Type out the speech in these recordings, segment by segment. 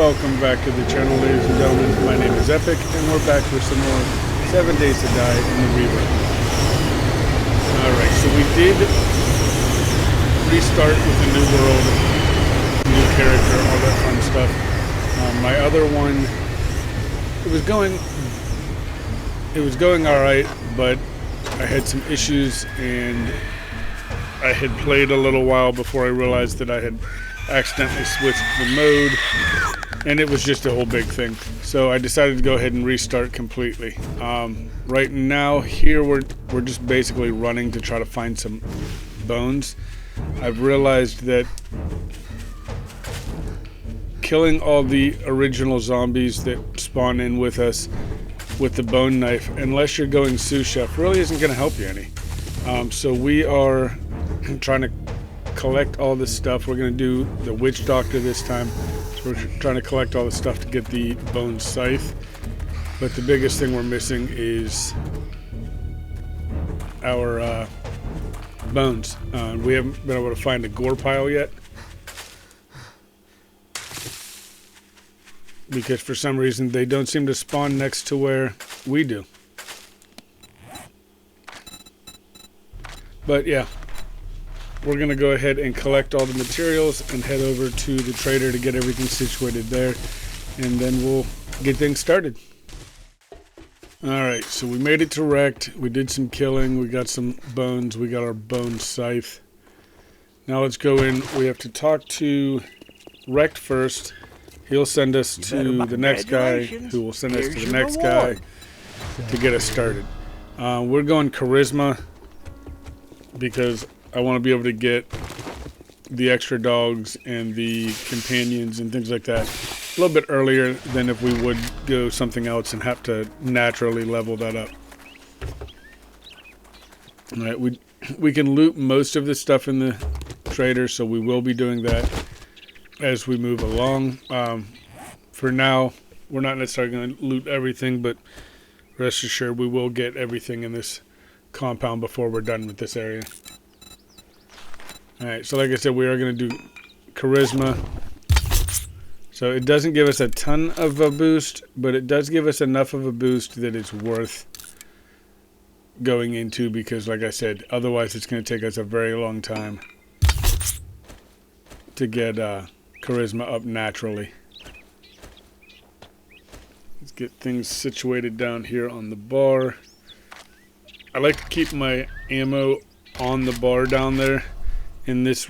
Welcome back to the channel, ladies and gentlemen. My name is Epic, and we're back for some more 7 Days to Die in the Rebirth. Alright, so we did restart with a new world, new character, all that fun stuff. My other one, it was going alright, but I had some issues, and I had played a little while before I realized that I had accidentally switched the mode, and it was just a whole big thing. So I decided to go ahead and restart completely. Right now here we're just basically running to try to find some bones. I've realized that killing all the original zombies that spawn in with us with the bone knife, unless you're going sous chef, really isn't going to help you any. So we are trying to collect all this stuff. We're going to do the Witchdoctor this time. So we're trying to collect all the stuff to get the bone scythe. But the biggest thing we're missing is our bones. We haven't been able to find a gore pile yet, because for some reason they don't seem to spawn next to where we do. But yeah, we're going to go ahead and collect all the materials and head over to the trader to get everything situated there, and then we'll get things started. Alright, so we made it to Wrecked. We did some killing. We got some bones. We got our bone scythe. Now let's go in. We have to talk to Wrecked first. He'll send us to the next guy, who will send us to the next guy to get us started. We're going charisma because I want to be able to get the extra dogs and the companions and things like that a little bit earlier than if we would go something else and have to naturally level that up. All right, we can loot most of the stuff in the trader, so we will be doing that as we move along. For now, we're not necessarily going to loot everything, but rest assured we will get everything in this compound before we're done with this area. Alright, so like I said, we are going to do charisma. So it doesn't give us a ton of a boost, but it does give us enough of a boost that it's worth going into, because like I said, otherwise it's going to take us a very long time to get charisma up naturally. Let's get things situated down here on the bar. I like to keep my ammo on the bar down there in this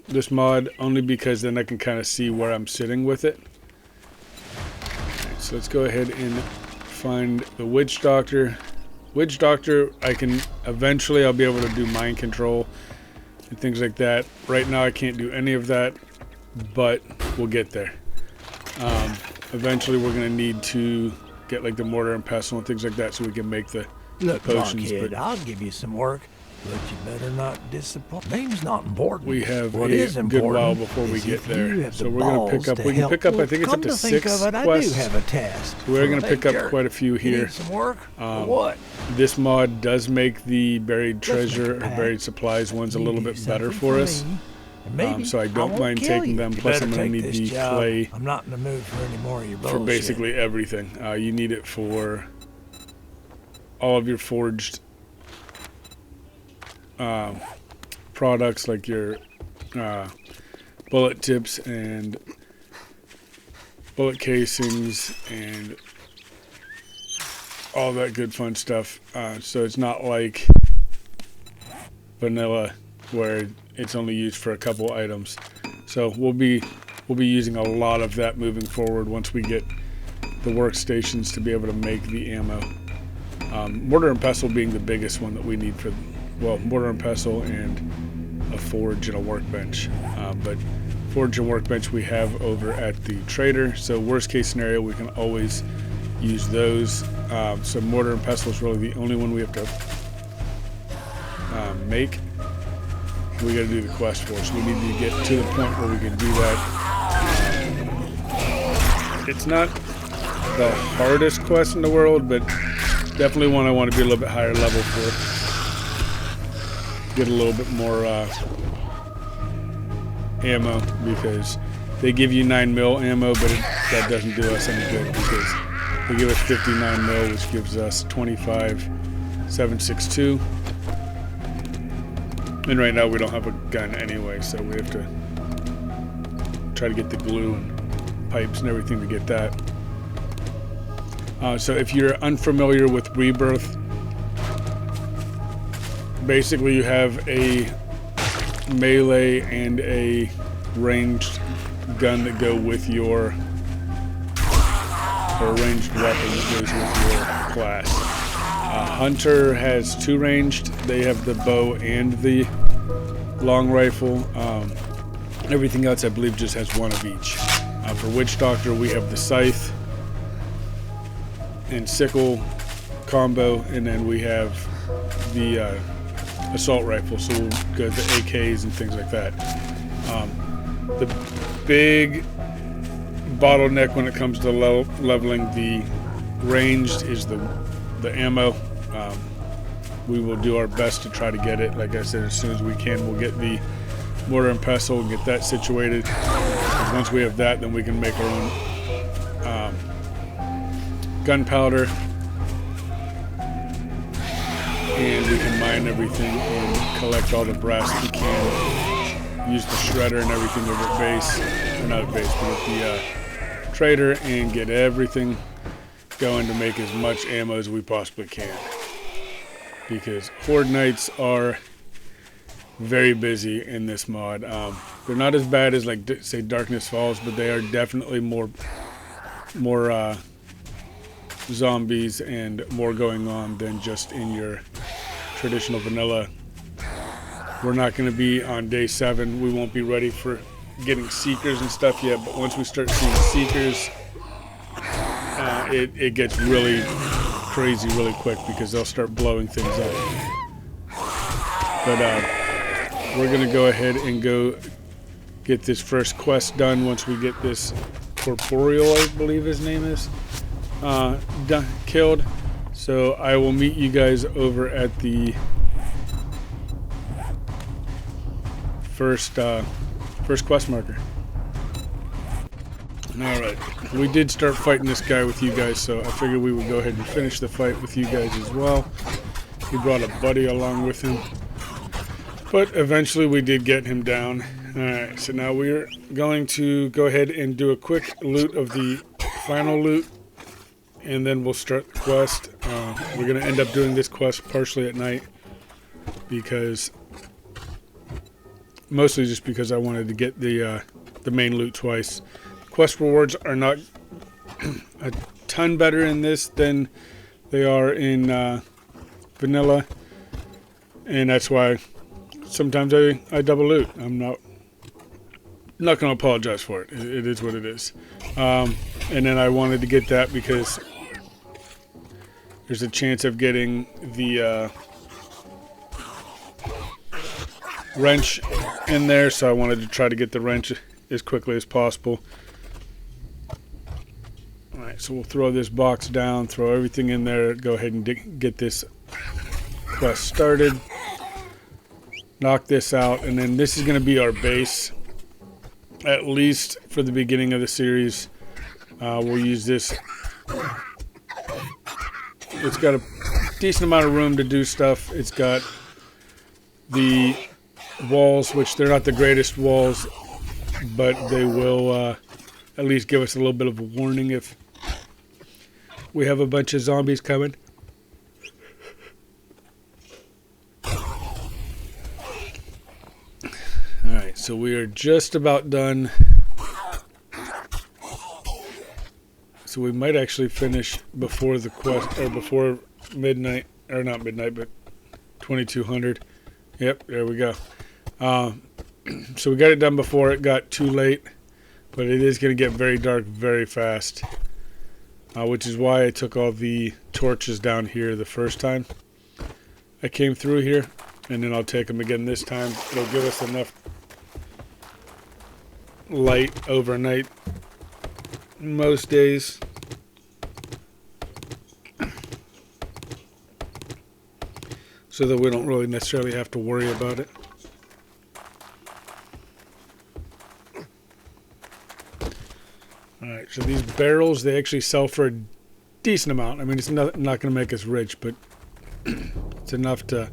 this mod, only because then I can kind of see where I'm sitting with it. Right, so let's go ahead and find the Witchdoctor. Witchdoctor, I'll be able to do mind control and things like that. Right now I can't do any of that, but we'll get there. Eventually we're going to need to get like the mortar and pestle and things like that so we can make the potions. Blockhead, I'll give you some work, but you better not disappoint. Name's not important. We have what a is good while before we get there. So we're going to pick up, I think it's up to 6 quests. I do have a task. So we're going to pick up quite a few here. You need some work? What? This mod does make the buried treasure or buried supplies ones a little bit better for us. So I don't mind taking them. Plus I'm going to need the clay. I'm not in the mood for any more of your bullshit. For basically everything. You need it for all of your forged products, like your bullet tips and bullet casings and all that good fun stuff. So it's not like vanilla where it's only used for a couple items. So we'll be using a lot of that moving forward once we get the workstations to be able to make the ammo. Mortar and pestle being the biggest one that we need for, well, mortar and pestle and a forge and a workbench. But forge and workbench we have over at the trader, so worst case scenario we can always use those. So mortar and pestle is really the only one we have to make. We got to do the quest for, so we need to get to the point where we can do that. It's not the hardest quest in the world, but definitely one I want to be a little bit higher level for. Get a little bit more ammo, because They give you 9mm ammo, but that doesn't do us any good because they give us 59mm, which gives us 25.762. And right now we don't have a gun anyway, so we have to try to get the glue and pipes and everything to get that. So if you're unfamiliar with Rebirth, basically you have a melee and a ranged gun that go with your, or a ranged weapon that goes with your class. Hunter has 2 ranged. They have the bow and the long rifle. Everything else I believe just has 1 of each. For Witchdoctor we have the scythe and sickle combo, and then we have the assault rifle, so we'll go to AKs and things like that. The big bottleneck when it comes to leveling the ranged is the ammo. We will do our best to try to get it. Like I said, as soon as we can, we'll get the mortar and pestle and get that situated. Because once we have that, then we can make our own gunpowder, and we can mine everything and collect all the brass we can. Use the shredder and everything over at base, or not at base, but at the trader, and get everything going to make as much ammo as we possibly can. Because Horde Nights are very busy in this mod. They're not as bad as, like, say, Darkness Falls, but they are definitely more zombies and more going on than just in your traditional vanilla. We're not going to be on day 7. We won't be ready for getting seekers and stuff yet, but once we start seeing seekers, it gets really crazy really quick because they'll start blowing things up. But we're going to go ahead and go get this first quest done once we get this Corporeal, I believe his name is, killed. So I will meet you guys over at the first quest marker. Alright, we did start fighting this guy with you guys, so I figured we would go ahead and finish the fight with you guys as well. He brought a buddy along with him, but eventually we did get him down. Alright, so now we're going to go ahead and do a quick loot of the final loot, and then we'll start the quest. We're going to end up doing this quest partially at night, because mostly just because I wanted to get the main loot twice. Quest rewards are not a ton better in this than they are in vanilla, and that's why sometimes I double loot. I'm not going to apologize for it. It is what it is. And then I wanted to get that because there's a chance of getting the wrench in there, so I wanted to try to get the wrench as quickly as possible. Alright, so we'll throw this box down, throw everything in there, go ahead and get this quest started, knock this out, and then this is going to be our base, at least for the beginning of the series. We'll use this. It's got a decent amount of room to do stuff. It's got the walls, which they're not the greatest walls, but they will at least give us a little bit of a warning if we have a bunch of zombies coming. Alright, so we are just about done. So we might actually finish before the quest, or before midnight, or not midnight, but 2200. Yep, there we go. So we got it done before it got too late, but it is going to get very dark very fast, which is why I took all the torches down here the first time I came through here, and then I'll take them again this time. It'll give us enough light overnight most days. So that we don't really necessarily have to worry about it. So these barrels, they actually sell for a decent amount. I mean, it's not going to make us rich, but it's enough to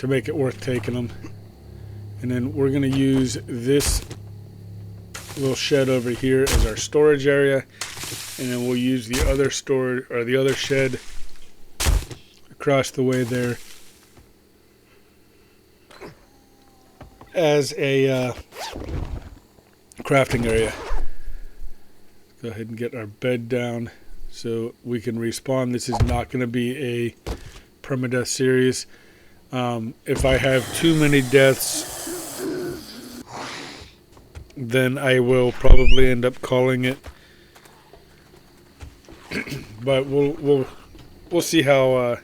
make it worth taking them. And then we're going to use this little shed over here as our storage area, and then we'll use the other storage, or the other shed across the way there as a crafting area. Go ahead and get our bed down so we can respawn. This is not going to be a permadeath series. If I have too many deaths, then I will probably end up calling it. But we'll see how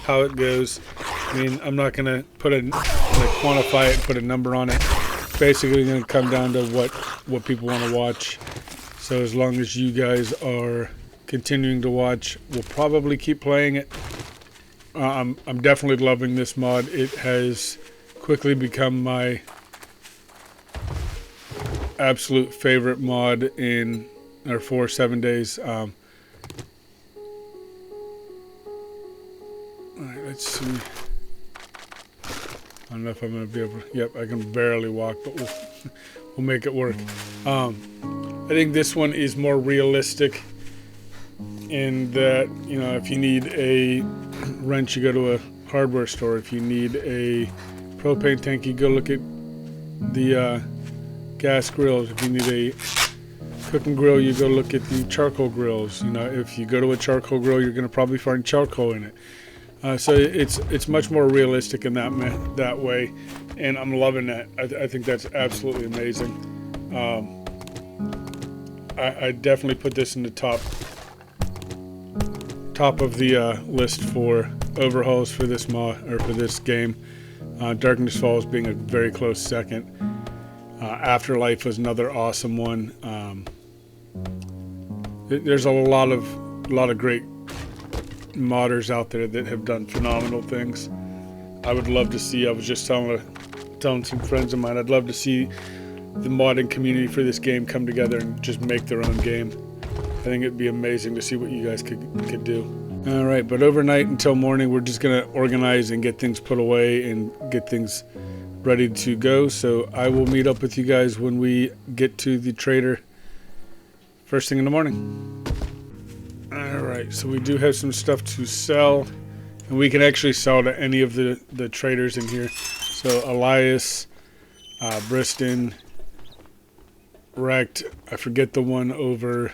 it goes. I mean, I'm not gonna quantify it and put a number on it. It's basically gonna come down to what people want to watch. So as long as you guys are continuing to watch, we'll probably keep playing it. I'm definitely loving this mod. It has quickly become my absolute favorite mod in our 7 days. All right, let's see. I don't know if I'm going to be able to... Yep, I can barely walk, but we'll make it work. I think this one is more realistic in that, you know, if you need a wrench, you go to a hardware store. If you need a propane tank, you go look at the gas grills. If you need a cooking grill, you go look at the charcoal grills. You know, if you go to a charcoal grill, you're going to probably find charcoal in it. So it's much more realistic in that way, and I'm loving that. I think that's absolutely amazing. I definitely put this in the top of the list for overhauls for this mod, or for this game. Darkness Falls being a very close second. Afterlife was another awesome one. There's a lot of great modders out there that have done phenomenal things. I would love to see, I was just telling some friends of mine, I'd love to see the modding community for this game come together and just make their own game. I think it'd be amazing to see what you guys could do. Alright, but overnight until morning, we're just going to organize and get things put away and get things ready to go. So I will meet up with you guys when we get to the trader first thing in the morning. Alright, so we do have some stuff to sell, and we can actually sell to any of the traders in here. So Elias, Briston, Wrecked, I forget the one over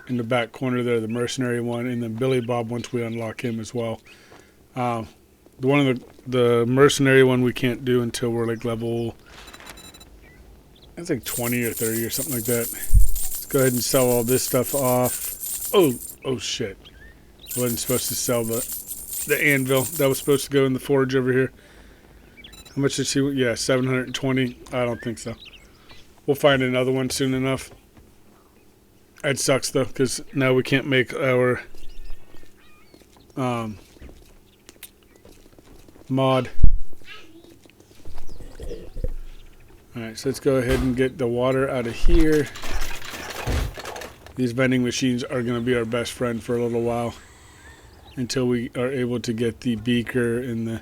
in the back corner there, the mercenary one, and then Billy Bob once we unlock him as well. The one of the mercenary one we can't do until we're like level, I think 20 or 30 or something like that. Let's go ahead and sell all this stuff off. Oh shit. I wasn't supposed to sell the anvil. That was supposed to go in the forge over here. How much did she... Yeah, 720. I don't think so. We'll find another one soon enough. It sucks though, because now we can't make our mod. Alright, so let's go ahead and get the water out of here. These vending machines are going to be our best friend for a little while until we are able to get the beaker and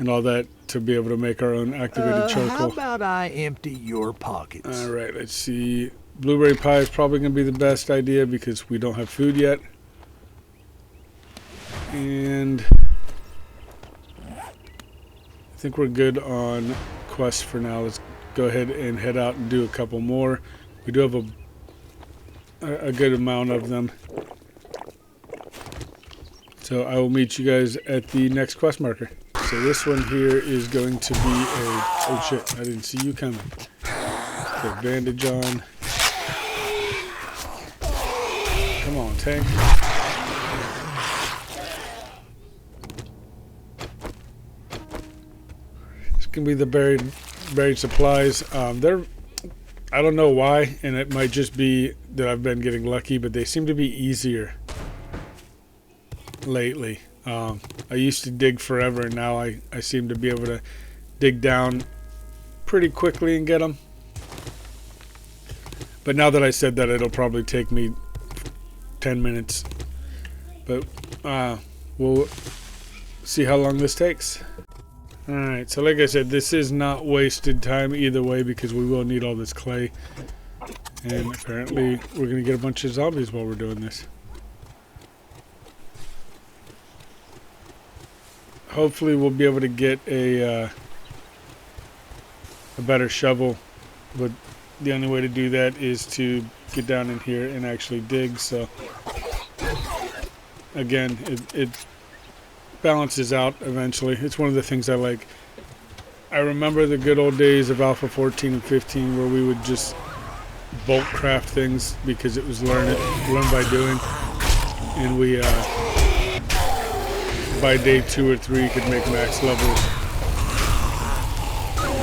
all that to be able to make our own activated charcoal. How about I empty your pockets? All right, let's see. Blueberry pie is probably going to be the best idea because we don't have food yet. And I think we're good on quests for now. Let's go ahead and head out and do a couple more. We do have a good amount of them. So I will meet you guys at the next quest marker. So this one here is going to be oh shit, I didn't see you coming. Put bandage on. Come on, tank. It's gonna be the buried supplies. I don't know why, and it might just be that I've been getting lucky, but they seem to be easier lately. I used to dig forever, and now I seem to be able to dig down pretty quickly and get them. But now that I said that, it'll probably take me 10 minutes. But we'll see how long this takes. Alright, so like I said, this is not wasted time either way because we will need all this clay. And apparently we're going to get a bunch of zombies while we're doing this. Hopefully we'll be able to get a better shovel, but the only way to do that is to get down in here and actually dig. So again, it balances out eventually. It's one of the things I like. I remember the good old days of Alpha 14 and 15 where we would just bulk craft things because it was learn by doing, and we by day 2 or 3 could make max level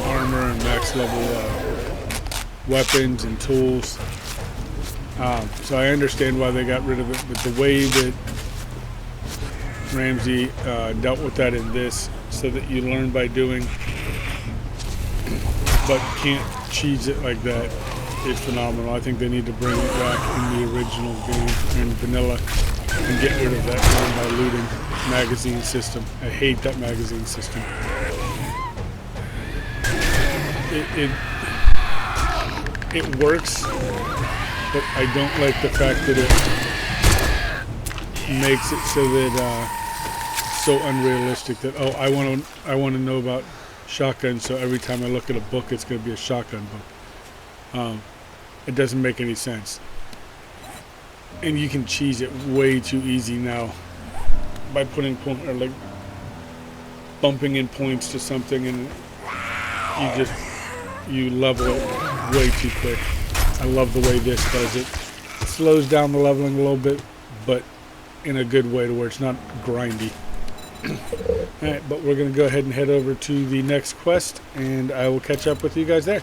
armor and max level weapons and tools. So I understand why they got rid of it, but the way that Ramsey dealt with that in this, so that you learn by doing but can't cheese it like that, is phenomenal. I think they need to bring it back in the original game in vanilla and get rid of that learn by looting magazine system. I hate that magazine system. It works, but I don't like the fact that it makes it so that so unrealistic that, oh, I want to know about shotguns, so every time I look at a book it's going to be a shotgun book. It doesn't make any sense, and you can cheese it way too easy now by putting or like bumping in points to something, and you level it way too quick. I love the way this does it. It slows down the leveling a little bit, but in a good way to where it's not grindy. Alright, but we're going to go ahead and head over to the next quest, and I will catch up with you guys there.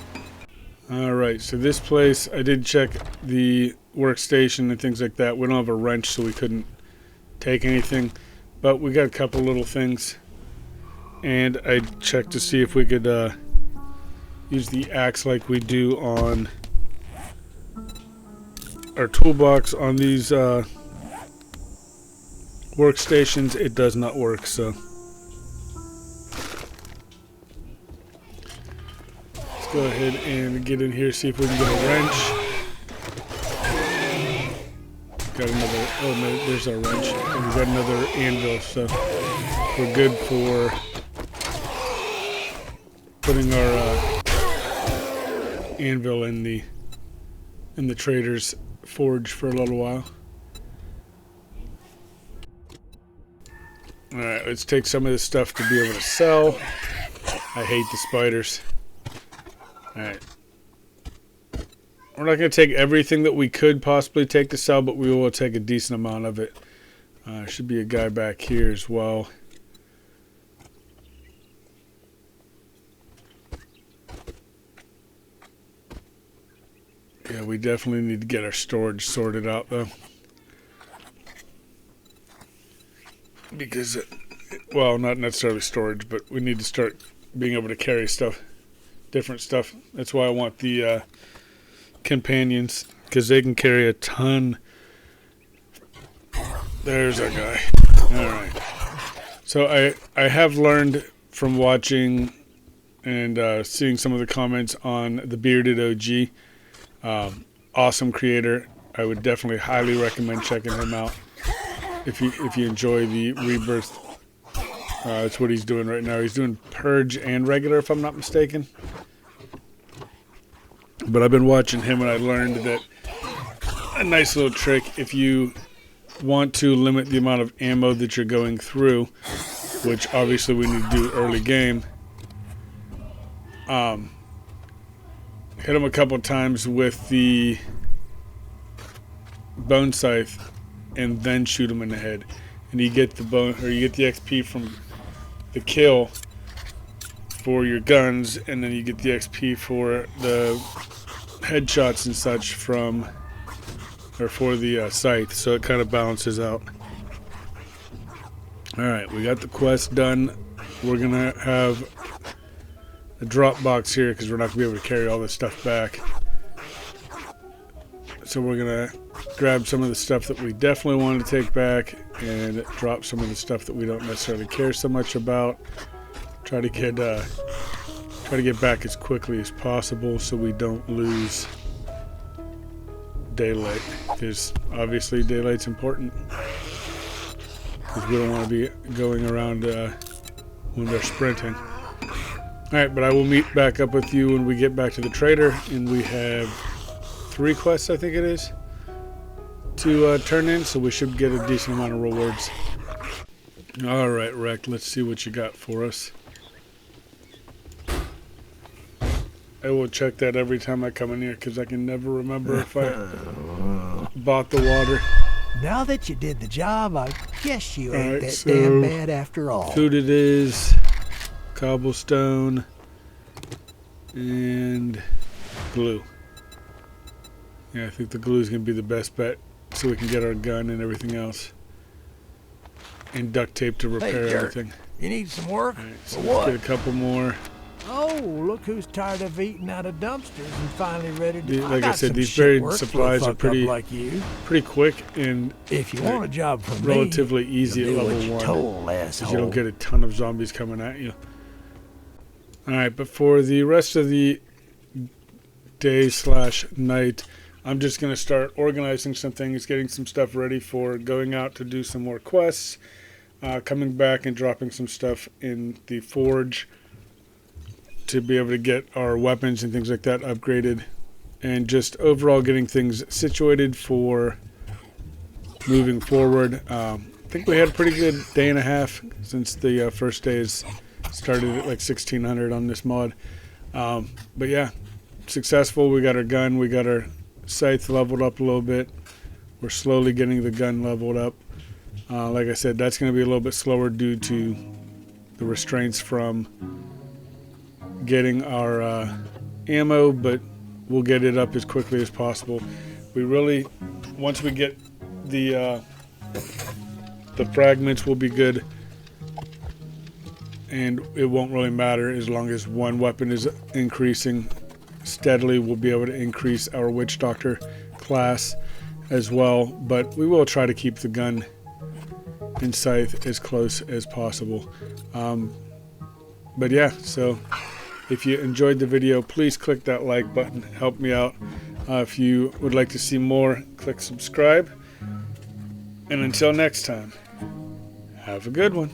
Alright, so this place, I did check the workstation and things like that. We don't have a wrench, so we couldn't take anything, but we got a couple little things, and I checked to see if we could use the axe like we do on our toolbox on these workstations. It does not work, so let's go ahead and get in here, see if we can get a wrench. Got another, oh no, there's our wrench, and we've got another anvil, so we're good for putting our anvil in the trader's forge for a little while. Alright, let's take some of this stuff to be able to sell. I hate the spiders. Alright. We're not going to take everything that we could possibly take to sell, but we will take a decent amount of it. Should be a guy back here as well. Yeah, we definitely need to get our storage sorted out, though. Because, well, not necessarily storage, but we need to start being able to carry stuff, different stuff. That's why I want the companions, because they can carry a ton. There's our guy. Alright. So I have learned from watching and seeing some of the comments on the Bearded OG. Awesome creator. I would definitely highly recommend checking him out if you enjoy the Rebirth. That's what he's doing right now. He's doing Purge and regular, if I'm not mistaken. But I've been watching him, and I learned that a nice little trick, if you want to limit the amount of ammo that you're going through, which obviously we need to do early game, hit him a couple times with the bone scythe and then shoot him in the head, and you get the bone, or you get the XP from the kill for your guns, and then you get the XP for the headshots and such from, or for the scythe, so it kind of balances out. Alright, we got the quest done. We're gonna have a drop box here because we're not gonna be able to carry all this stuff back. So we're gonna grab some of the stuff that we definitely want to take back and drop some of the stuff that we don't necessarily care so much about. Try to get back as quickly as possible so we don't lose daylight, because obviously daylight's important, because we don't want to be going around when they're sprinting. Alright, but I will meet back up with you when we get back to the trader, and we have 3 quests, I think it is, to turn in, so we should get a decent amount of rewards. Alright, Rec, let's see what you got for us. I will check that every time I come in here, because I can never remember if I bought the water. Now that you did the job, I guess you ain't that damn bad after all. Food it is, cobblestone, and glue. Yeah, I think the glue is going to be the best bet, so we can get our gun and everything else. And duct tape to repair everything. You need some work? Right, so let's get a couple more. Oh, look who's tired of eating out of dumpsters and finally ready to... Like I said, these buried supplies are pretty quick and if you want a job from relatively easy at level 1. Because you don't get a ton of zombies coming at you. Alright, but for the rest of the day/night, I'm just going to start organizing some things, getting some stuff ready for going out to do some more quests, coming back and dropping some stuff in the forge to be able to get our weapons and things like that upgraded, and just overall getting things situated for moving forward. I think we had a pretty good day and a half since the first day has started at like 1600 on this mod. But yeah, successful. We got our gun, we got our scythe leveled up a little bit. We're slowly getting the gun leveled up. Like I said, that's going to be a little bit slower due to the restraints from getting our ammo, but we'll get it up as quickly as possible. We really, once we get the fragments, will be good, and it won't really matter as long as one weapon is increasing steadily. We'll be able to increase our Witchdoctor class as well, but we will try to keep the gun and scythe as close as possible. But yeah, so if you enjoyed the video, please click that like button. Help me out. If you would like to see more, click subscribe. And until next time, have a good one.